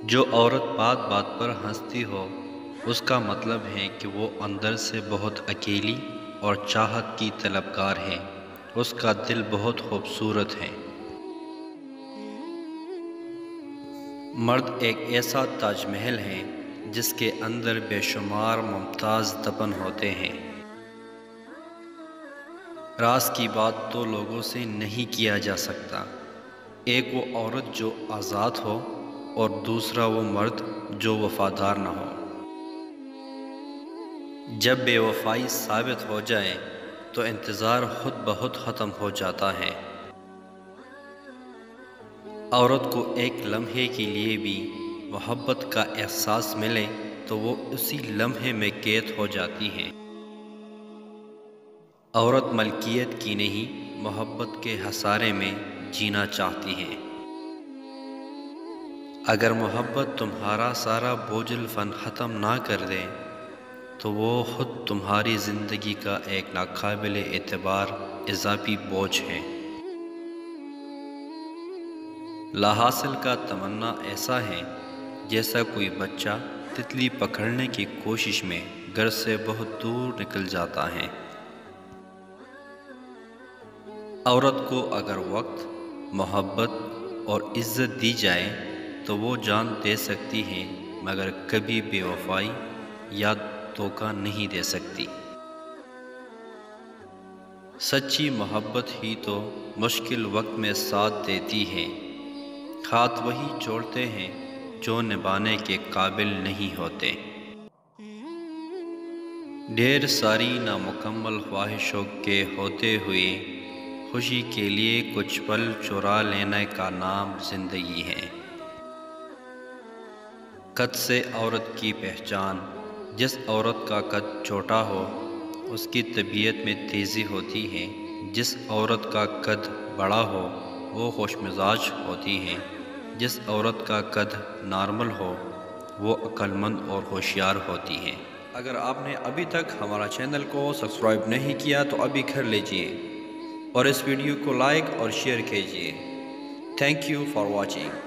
جو عورت بات بات پر ہنستی ہو اس کا مطلب ہے کہ وہ اندر سے بہت اکیلی اور چاہت کی طلبگار ہے۔ اس کا دل بہت خوبصورت ہے۔ مرد ایک ایسا تاج محل ہے جس کے اندر بے شمار ممتاز دفن ہوتے ہیں۔ راز کی بات تو لوگوں سے نہیں کیا جا سکتا۔ ایک وہ عورت جو آزاد ہو اور دوسرا وہ مرد جو وفادار نہ ہو۔ جب بے وفائی ثابت ہو جائے تو انتظار خود بخود ختم ہو جاتا ہے۔ عورت کو ایک لمحے کے لیے بھی محبت کا احساس ملے تو وہ اسی لمحے میں قید ہو جاتی ہے۔ عورت ملکیت کی نہیں، محبت کے حصارے میں جینا چاہتی ہے۔ اگر محبت تمہارا سارا بوجھل فن ختم نہ کر دے تو وہ خود تمہاری زندگی کا ایک ناقابل اعتبار اضافی بوجھ ہے۔ لا حاصل کا تمنا ایسا ہے جیسا کوئی بچہ تتلی پکڑنے کی کوشش میں گھر سے بہت دور نکل جاتا ہے۔ عورت کو اگر وقت، محبت اور عزت دی جائے تو وہ جان دے سکتی ہے مگر کبھی بے وفائی یا دھوکہ نہیں دے سکتی۔ سچی محبت ہی تو مشکل وقت میں ساتھ دیتی ہے۔ ہاتھ وہی چھوڑتے ہیں جو نبھانے کے قابل نہیں ہوتے۔ ڈھیر ساری نامکمل خواہشوں کے ہوتے ہوئے خوشی کے لیے کچھ پل چرا لینے کا نام زندگی ہے۔ قد سے عورت کی پہچان۔ جس عورت کا قد چھوٹا ہو اس کی طبیعت میں تیزی ہوتی ہے۔ جس عورت کا قد بڑا ہو وہ خوش مزاج ہوتی ہے۔ جس عورت کا قد نارمل ہو وہ عقل مند اور ہوشیار ہوتی ہے۔ اگر آپ نے ابھی تک ہمارا چینل کو سبسکرائب نہیں کیا تو ابھی کر لیجئے اور اس ویڈیو کو لائک اور شیئر کیجئے۔ Thank you for watching.